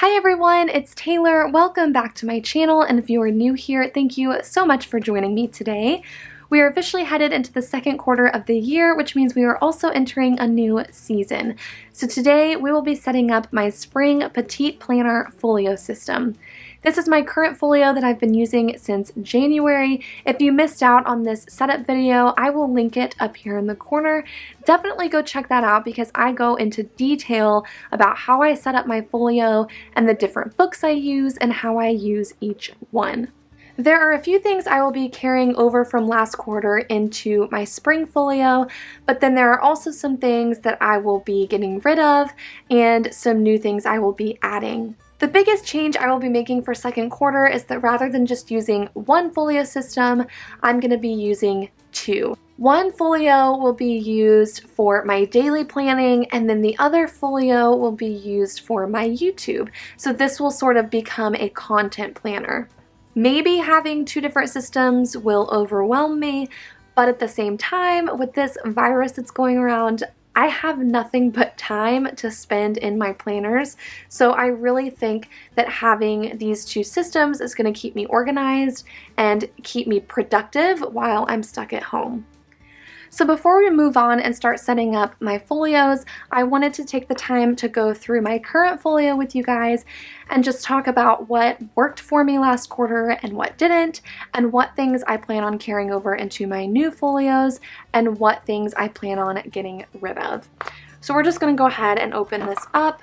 Hi everyone, it's Taylor. Welcome back to my channel, and if you are new here, thank you so much for joining me today. We are officially headed into the second quarter of the year, which means we are also entering a new season. So today we will be setting up my spring Petite planner folio system. This is my current folio that I've been using since January. If you missed out on this setup video, I will link it up here in the corner. Definitely go check that out because I go into detail about how I set up my folio and the different books I use and how I use each one. There are a few things I will be carrying over from last quarter into my spring folio, but then there are also some things that I will be getting rid of and some new things I will be adding. The biggest change I will be making for second quarter is that rather than just using one folio system, I'm going to be using two. One folio will be used for my daily planning, and then the other folio will be used for my YouTube. So this will sort of become a content planner. Maybe having two different systems will overwhelm me, but at the same time, with this virus that's going around, I have nothing but time to spend in my planners, so I really think that having these two systems is going to keep me organized and keep me productive while I'm stuck at home. So before we move on and start setting up my folios, I wanted to take the time to go through my current folio with you guys and just talk about what worked for me last quarter and what didn't, and what things I plan on carrying over into my new folios, and what things I plan on getting rid of. So we're just going to go ahead and open this up.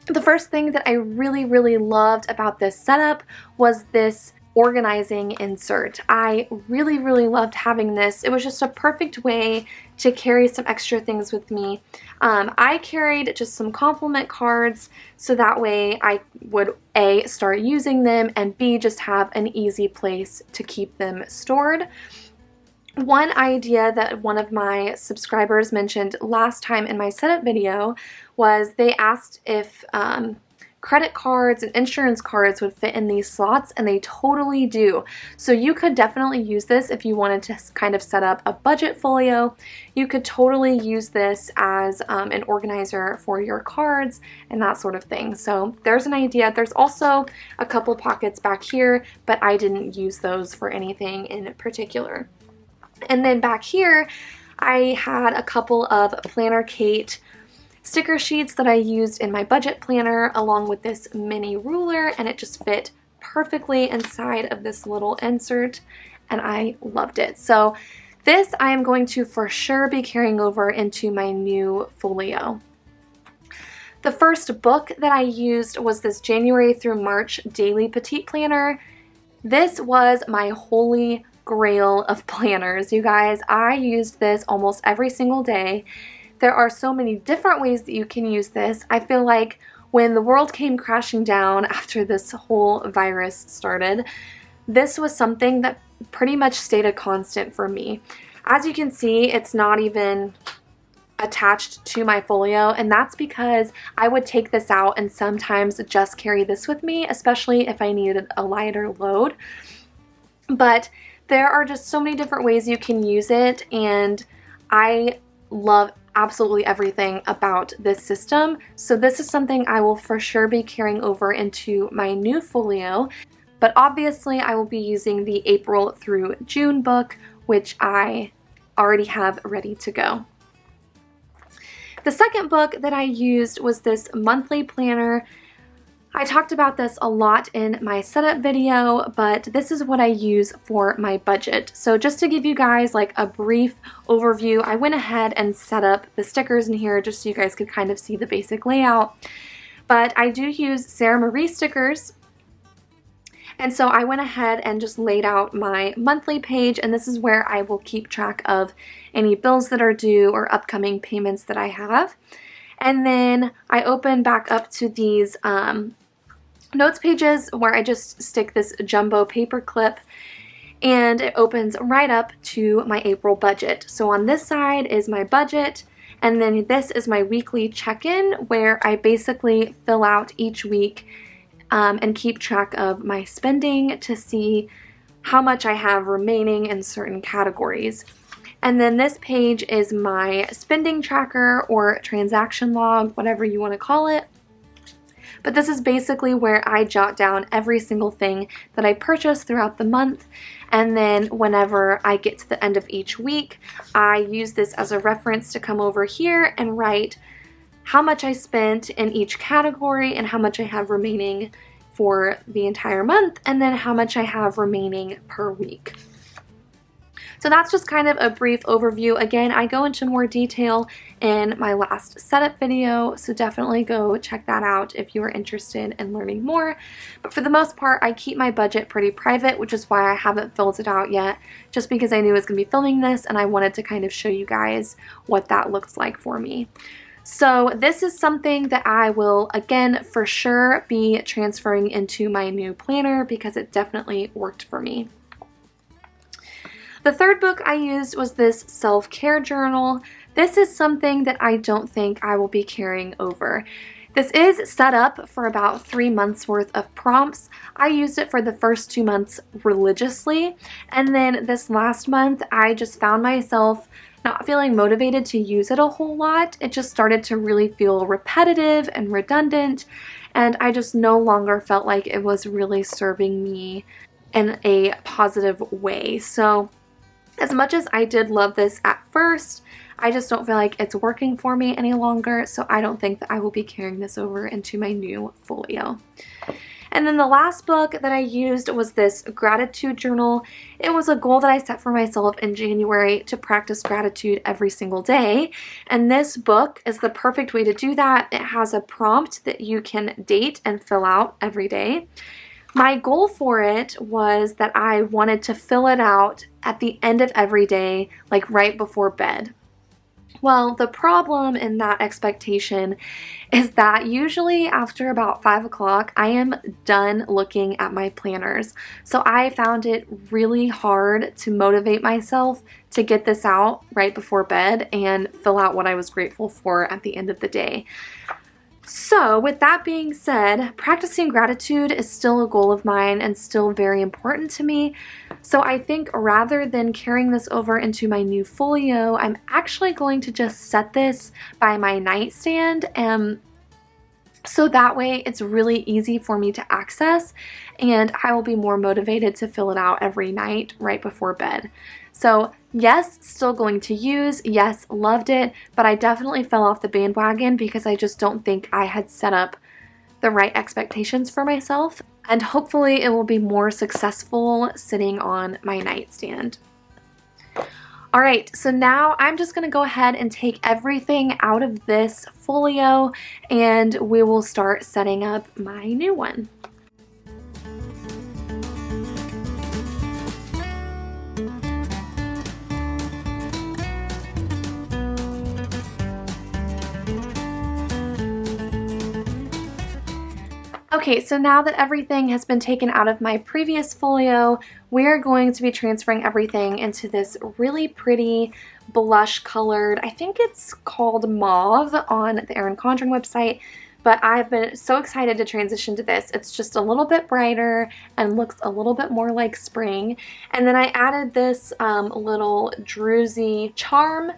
The first thing that I really loved about this setup was this organizing insert. I really loved having this. It was just a perfect way to carry some extra things with me. I carried just some compliment cards so that way I would A, start using them, and B, just have an easy place to keep them stored. One idea that one of my subscribers mentioned last time in my setup video was they asked if credit cards and insurance cards would fit in these slots, and they totally do. So you could definitely use this if you wanted to kind of set up a budget folio. You could totally use this as an organizer for your cards and that sort of thing. So there's an idea. There's also a couple pockets back here, but I didn't use those for anything in particular. And then back here, I had a couple of Planner Kate sticker sheets that I used in my budget planner along with this mini ruler, and it just fit perfectly inside of this little insert, and I loved it. So this I am going to for sure be carrying over into my new folio. The first book that I used was this January through March daily Petite planner. This was my holy grail of planners, you guys. I used this almost every single day. There are so many different ways that you can use this. I feel like when the world came crashing down after this whole virus started, this was something that pretty much stayed a constant for me. As you can see, it's not even attached to my folio, and that's because I would take this out and sometimes just carry this with me, especially if I needed a lighter load. But there are just so many different ways you can use it, and I love absolutely everything about this system. So this is something I will for sure be carrying over into my new folio, but obviously I will be using the April through June book, which I already have ready to go. The second book that I used was this monthly planner. I talked about this a lot in my setup video, but this is what I use for my budget. So just to give you guys like a brief overview, I went ahead and set up the stickers in here just so you guys could kind of see the basic layout. But I do use Sarah Marie stickers, and so I went ahead and just laid out my monthly page, and this is where I will keep track of any bills that are due or upcoming payments that I have. And then I open back up to these notes pages where I just stick this jumbo paper clip, and it opens right up to my April budget. So on this side is my budget, and then this is my weekly check-in where I basically fill out each week and keep track of my spending to see how much I have remaining in certain categories. And then this page is my spending tracker or transaction log, whatever you want to call it. but this is basically where I jot down every single thing that I purchase throughout the month, and then whenever I get to the end of each week, I use this as a reference to come over here and write how much I spent in each category and how much I have remaining for the entire month, and then how much I have remaining per week. So that's just kind of a brief overview. Again, I go into more detail in my last setup video, so definitely go check that out if you are interested in learning more. But for the most part, I keep my budget pretty private, which is why I haven't filled it out yet, just because I knew I was going to be filming this and I wanted to kind of show you guys what that looks like for me. So this is something that I will, again, for sure be transferring into my new planner because it definitely worked for me. The third book I used was this self-care journal. This is something that I don't think I will be carrying over. This is set up for about 3 months worth of prompts. I used it for the first 2 months religiously, and then this last month I just found myself not feeling motivated to use it a whole lot. It just started to really feel repetitive and redundant, and I just no longer felt like it was really serving me in a positive way. So as much as I did love this at first, I just don't feel like it's working for me any longer, so I don't think that I will be carrying this over into my new folio. And then the last book that I used was this gratitude journal. It was a goal that I set for myself in January to practice gratitude every single day. And this book is the perfect way to do that. It has a prompt that you can date and fill out every day. My goal for it was that I wanted to fill it out at the end of every day, like right before bed. Well, the problem in that expectation is that usually after about 5 o'clock, I am done looking at my planners. So I found it really hard to motivate myself to get this out right before bed and fill out what I was grateful for at the end of the day. So with that being said, practicing gratitude is still a goal of mine and still very important to me. So I think rather than carrying this over into my new folio, I'm actually going to just set this by my nightstand, so that way it's really easy for me to access, and I will be more motivated to fill it out every night right before bed. So yes, still going to use, yes, loved it, but I definitely fell off the bandwagon because I just don't think I had set up the right expectations for myself, and hopefully it will be more successful sitting on my nightstand. Alright, so now I'm just going to go ahead and take everything out of this folio and we will start setting up my new one. Okay, so now that everything has been taken out of my previous folio, we're going to be transferring everything into this really pretty blush colored, I think it's called mauve on the Erin Condren website, but I've been so excited to transition to this. It's just a little bit brighter and looks a little bit more like spring. And then I added this little druzy charm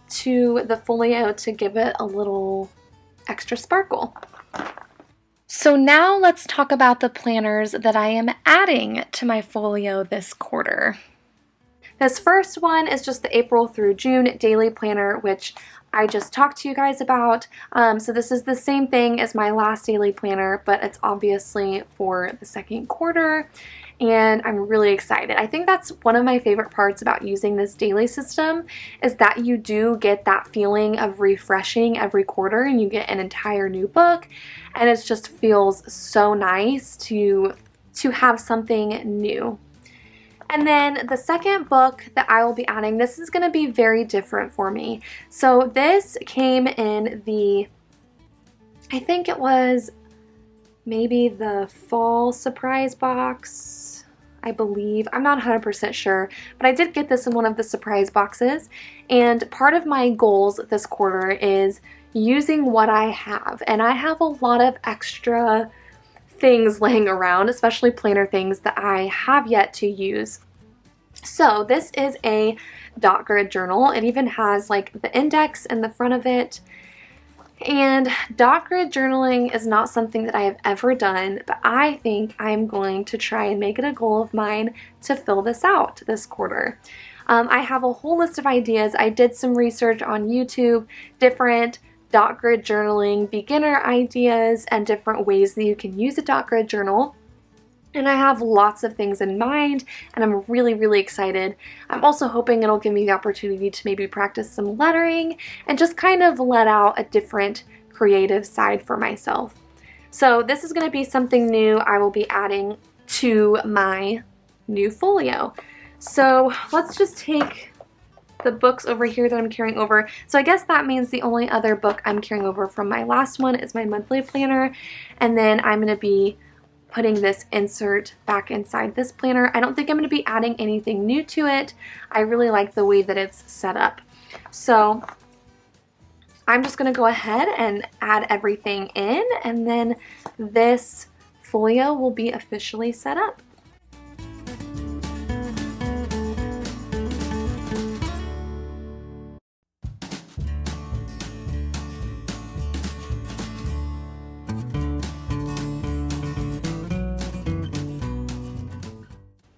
to the folio to give it a little extra sparkle. So now let's talk about the planners that I am adding to my folio this quarter. This first one is just the April through June daily planner, which I just talked to you guys about. So this is the same thing as my last daily planner, but it's obviously for the second quarter, and I'm really excited. I think that's one of my favorite parts about using this daily system is that you do get that feeling of refreshing every quarter and you get an entire new book, and it just feels so nice to have something new. And then the second book that I will be adding, this is going to be very different for me. So this came in the, I think it was maybe the fall surprise box, I believe. I'm not 100% sure, but I did get this in one of the surprise boxes. And part of my goals this quarter is using what I have. And I have a lot of extra things laying around, especially planner things that I have yet to use. So this is a dot grid journal. It even has like the index in the front of it. And dot grid journaling is not something that I have ever done, but I think I'm going to try and make it a goal of mine to fill this out this quarter. I have a whole list of ideas. I did some research on YouTube, different dot grid journaling beginner ideas and different ways that you can use a dot grid journal. And I have lots of things in mind, and I'm really, really excited. I'm also hoping it'll give me the opportunity to maybe practice some lettering and just kind of let out a different creative side for myself. So this is going to be something new I will be adding to my new folio. So let's just take the books over here that I'm carrying over. So I guess that means the only other book I'm carrying over from my last one is my monthly planner, and then I'm going to be putting this insert back inside this planner. I don't think I'm going to be adding anything new to it. I really like the way that it's set up. So I'm just going to go ahead and add everything in, and then this folio will be officially set up.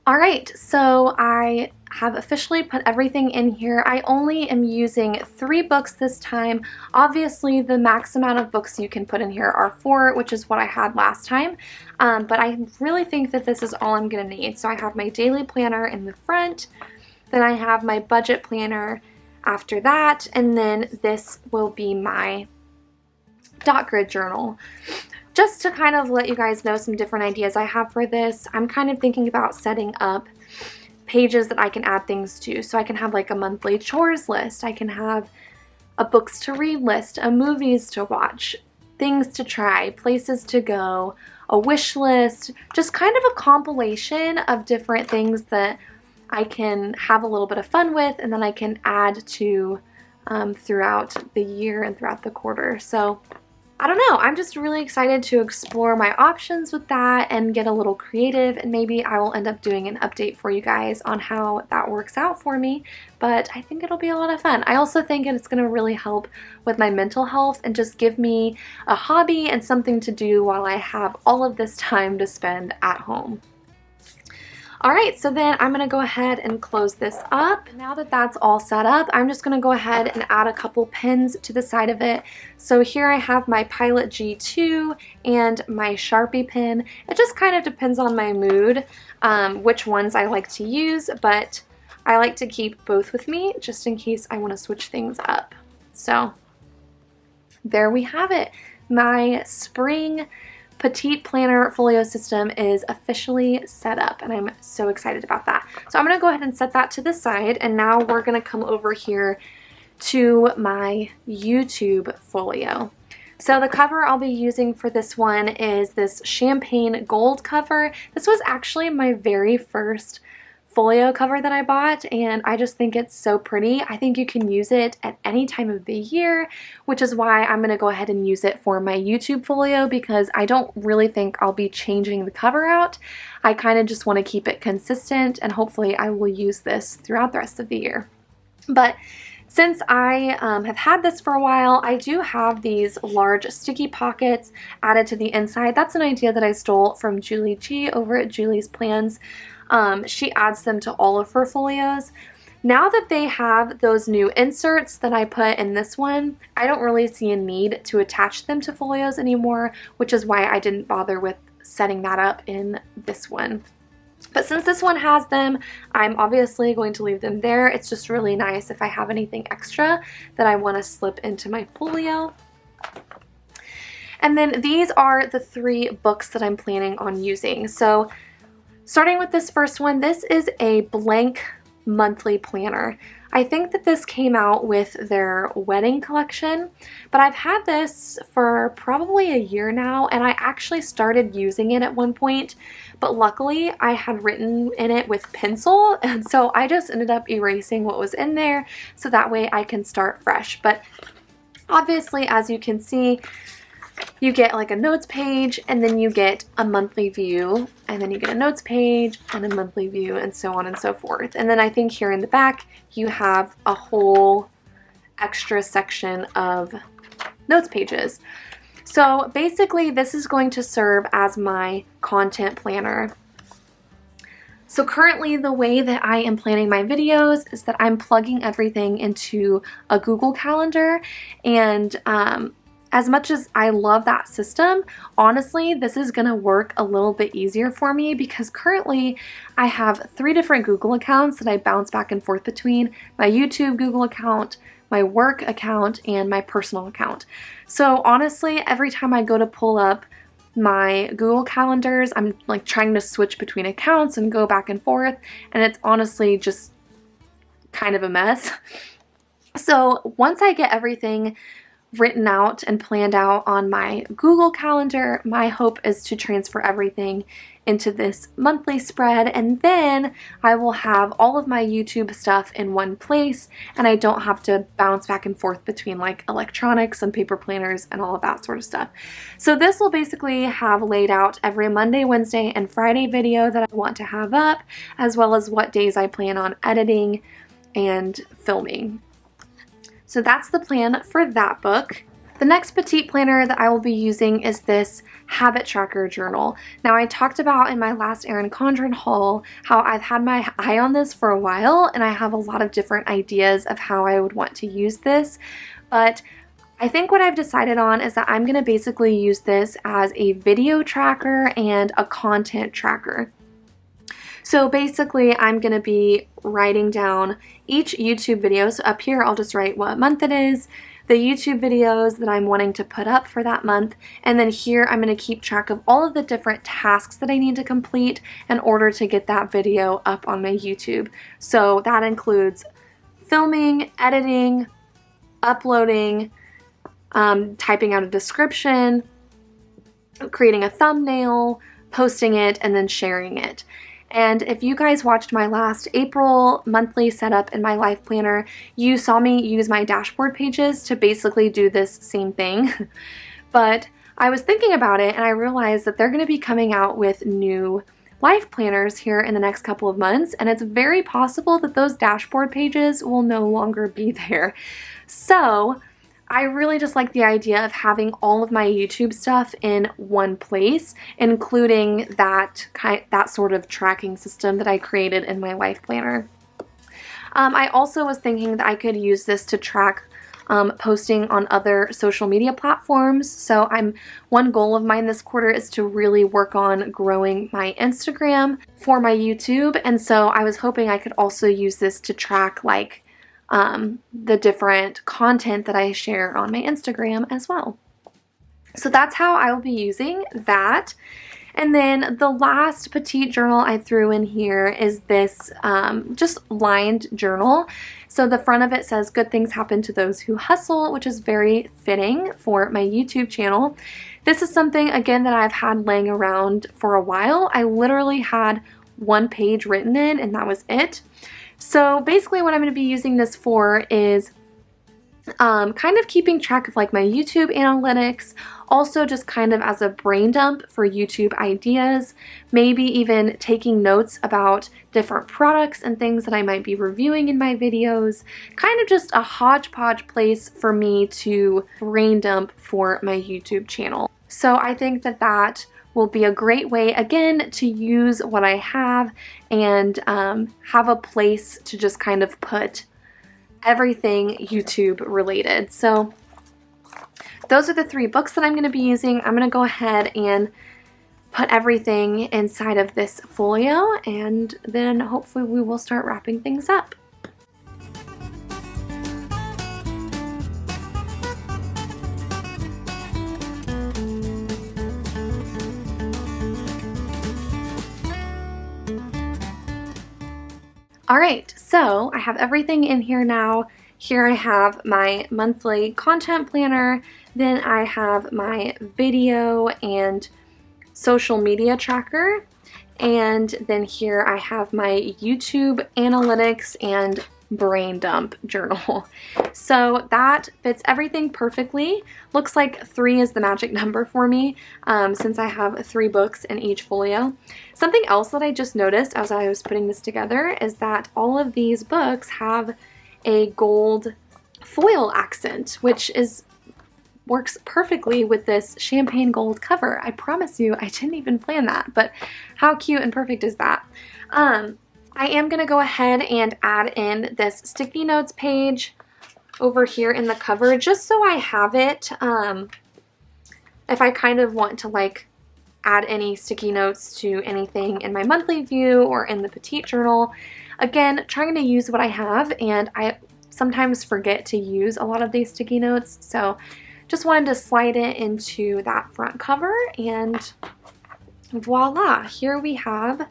Alright, so I have officially put everything in here. I only am using 3 books this time. Obviously, the max amount of books you can put in here are 4, which is what I had last time. But I really think that this is all I'm going to need. So I have my daily planner in the front, then I have my budget planner after that, and then this will be my dot grid journal. Just to kind of let you guys know some different ideas I have for this, I'm kind of thinking about setting up pages that I can add things to. So I can have like a monthly chores list, I can have a books to read list, a movies to watch, things to try, places to go, a wish list, just kind of a compilation of different things that I can have a little bit of fun with, and then I can add to throughout the year and throughout the quarter. So I don't know, I'm just really excited to explore my options with that and get a little creative, and maybe I will end up doing an update for you guys on how that works out for me, but I think it'll be a lot of fun. I also think it's going to really help with my mental health and just give me a hobby and something to do while I have all of this time to spend at home. Alright, so then I'm going to go ahead and close this up. Now that that's all set up, I'm just going to go ahead and add a couple pins to the side of it. So here I have my Pilot G2 and my Sharpie pin. It just kind of depends on my mood, which ones I like to use, but I like to keep both with me just in case I want to switch things up. So there we have it. My spring Petite planner folio system is officially set up, and I'm so excited about that. So I'm going to go ahead and set that to the side, and now we're going to come over here to my YouTube folio. So the cover I'll be using for this one is this champagne gold cover. This was actually my very first folio cover that I bought, and I just think it's so pretty. I think you can use it at any time of the year, which is why I'm going to go ahead and use it for my YouTube folio, because I don't really think I'll be changing the cover out. I kind of just want to keep it consistent, and hopefully I will use this throughout the rest of the year. But since I have had this for a while, I do have these large sticky pockets added to the inside. That's an idea that I stole from Julie G over at Julie's Plans. She adds them to all of her folios. Now that they have those new inserts that I put in this one, I don't really see a need to attach them to folios anymore, which is why I didn't bother with setting that up in this one. But since this one has them, I'm obviously going to leave them there. It's just really nice if I have anything extra that I want to slip into my folio. And then these are the 3 books that I'm planning on using. So starting with this first one, this is a blank monthly planner. I think that this came out with their wedding collection, but I've had this for probably a year now, and I actually started using it at one point, but luckily I had written in it with pencil, and so I just ended up erasing what was in there so that way I can start fresh. But obviously, as you can see, you get like a notes page, and then you get a monthly view, and then you get a notes page and a monthly view, and so on and so forth. And then I think here in the back you have a whole extra section of notes pages. So basically this is going to serve as my content planner. So currently the way that I am planning my videos is that I'm plugging everything into a Google Calendar, and as much as I love that system, honestly, this is going to work a little bit easier for me because currently I have 3 different Google accounts that I bounce back and forth between: my YouTube Google account, my work account, and my personal account. So honestly, every time I go to pull up my Google calendars, I'm like trying to switch between accounts and go back and forth, and it's honestly just kind of a mess. So once I get everything written out and planned out on my Google Calendar, my hope is to transfer everything into this monthly spread, and then I will have all of my YouTube stuff in one place, and I don't have to bounce back and forth between like electronics and paper planners and all of that sort of stuff. So this will basically have laid out every Monday, Wednesday, and Friday video that I want to have up, as well as what days I plan on editing and filming. So that's the plan for that book. The next Petite planner that I will be using is this habit tracker journal. Now, I talked about in my last Erin Condren haul how I've had my eye on this for a while, and I have a lot of different ideas of how I would want to use this, but I think what I've decided on is that I'm going to basically use this as a video tracker and a content tracker. So basically, I'm going to be writing down each YouTube video. So up here, I'll just write what month it is, the YouTube videos that I'm wanting to put up for that month, and then here I'm going to keep track of all of the different tasks that I need to complete in order to get that video up on my YouTube. So that includes filming, editing, uploading, typing out a description, creating a thumbnail, posting it, and then sharing it. And if you guys watched my last April monthly setup in my life planner, you saw me use my dashboard pages to basically do this same thing. But I was thinking about it and I realized that they're going to be coming out with new life planners here in the next couple of months, and it's very possible that those dashboard pages will no longer be there. So I really just like the idea of having all of my YouTube stuff in one place, including that sort of tracking system that I created in my life planner. I also was thinking that I could use this to track posting on other social media platforms. So one goal of mine this quarter is to really work on growing my Instagram for my YouTube, and so I was hoping I could also use this to track like the different content that I share on my Instagram as well. So that's how I will be using that. And then the last Petite journal I threw in here is this just lined journal. So the front of it says, "Good things happen to those who hustle," which is very fitting for my YouTube channel. This is something, again, that I've had laying around for a while. I literally had one page written in, and that was it. So basically what I'm going to be using this for is kind of keeping track of like my YouTube analytics, also just kind of as a brain dump for YouTube ideas, maybe even taking notes about different products and things that I might be reviewing in my videos, kind of just a hodgepodge place for me to brain dump for my YouTube channel. So I think that that will be a great way, again, to use what I have and have a place to just kind of put everything YouTube related. So those are the 3 books that I'm going to be using. I'm going to go ahead and put everything inside of this folio, and then hopefully we will start wrapping things up. Alright, so I have everything in here now. Here I have my monthly content planner, then I have my video and social media tracker, and then here I have my YouTube analytics and brain dump journal. So that fits everything perfectly. Looks like 3 is the magic number for me since I have 3 books in each folio. Something else that I just noticed as I was putting this together is that all of these books have a gold foil accent, which is works perfectly with this champagne gold cover. I promise you, I didn't even plan that, but how cute and perfect is that? I am going to go ahead and add in this sticky notes page over here in the cover, just so I have it if I kind of want to like add any sticky notes to anything in my monthly view or in the Petite journal. Again, trying to use what I have, and I sometimes forget to use a lot of these sticky notes, so just wanted to slide it into that front cover, and voila, here we have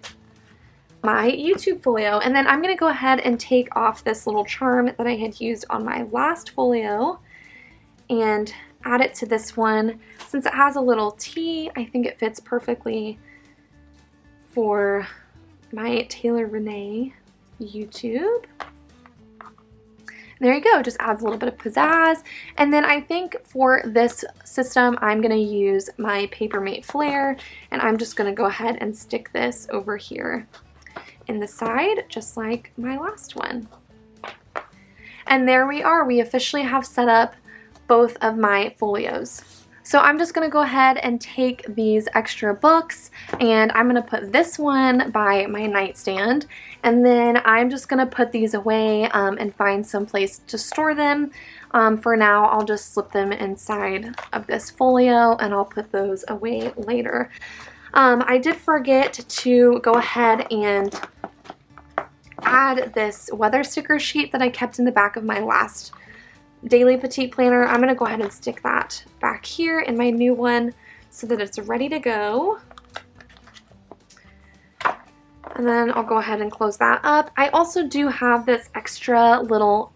my YouTube folio. And then I'm going to go ahead and take off this little charm that I had used on my last folio and add it to this one. Since it has a little T, I think it fits perfectly for my Taylor Renee YouTube. There you go, just adds a little bit of pizzazz. And then I think for this system, I'm gonna use my Papermate Flare, and I'm just gonna go ahead and stick this over here in the side, just like my last one. And there we are, we officially have set up both of my folios. So I'm just going to go ahead and take these extra books, and I'm going to put this one by my nightstand, and then I'm just going to put these away and find some place to store them. For now, I'll just slip them inside of this folio, and I'll put those away later. I did forget to go ahead and add this weather sticker sheet that I kept in the back of my last daily Petite planner. I'm going to go ahead and stick that back here in my new one so that it's ready to go. And then I'll go ahead and close that up. I also do have this extra little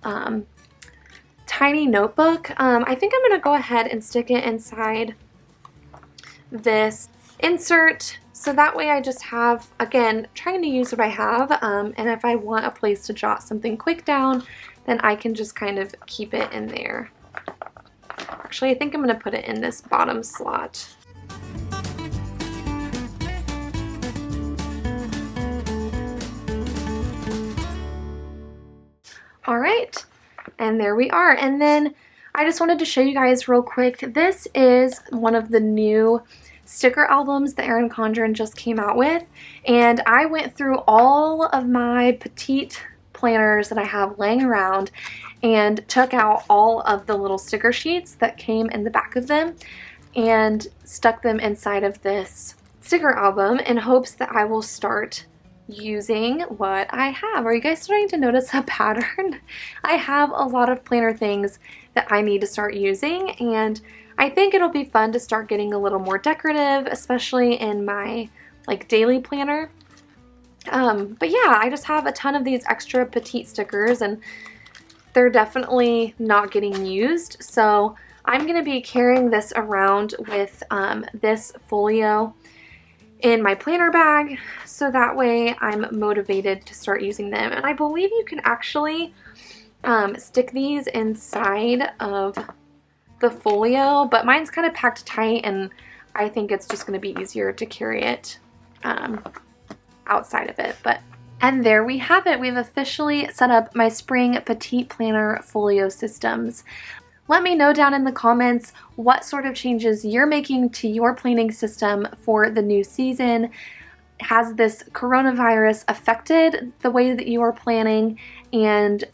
tiny notebook. I think I'm going to go ahead and stick it inside this insert, so that way I just have, again, trying to use what I have, and if I want a place to jot something quick down, then I can just kind of keep it in there. Actually, I think I'm going to put it in this bottom slot. All right, and there we are. And then I just wanted to show you guys real quick, this is one of the new sticker albums that Erin Condren just came out with, and I went through all of my Petite planners that I have laying around and took out all of the little sticker sheets that came in the back of them and stuck them inside of this sticker album in hopes that I will start using what I have. Are you guys starting to notice a pattern? I have a lot of planner things that I need to start using, and I think it'll be fun to start getting a little more decorative, especially in my like daily planner. But yeah, I just have a ton of these extra Petite stickers, and they're definitely not getting used. So I'm going to be carrying this around with this folio in my planner bag, so that way I'm motivated to start using them. And I believe you can actually stick these inside of the folio, but mine's kind of packed tight, and I think it's just going to be easier to carry it outside of it. And there we have it. We've officially set up my spring Petite planner folio systems. Let me know down in the comments what sort of changes you're making to your planning system for the new season. Has this coronavirus affected the way that you are planning? And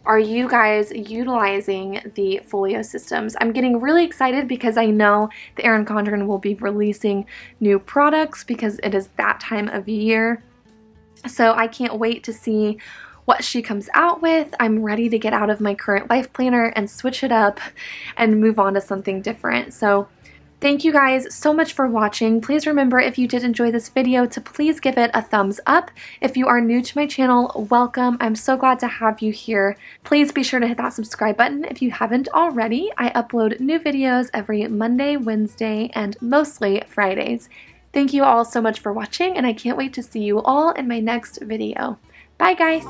are you guys utilizing the folio systems? I'm getting really excited because I know that Erin Condren will be releasing new products because it is that time of year. So I can't wait to see what she comes out with. I'm ready to get out of my current life planner and switch it up and move on to something different. So thank you guys so much for watching. Please remember, if you did enjoy this video, to please give it a thumbs up. If you are new to my channel, welcome. I'm so glad to have you here. Please be sure to hit that subscribe button if you haven't already. I upload new videos every Monday, Wednesday, and mostly Fridays. Thank you all so much for watching, and I can't wait to see you all in my next video. Bye, guys!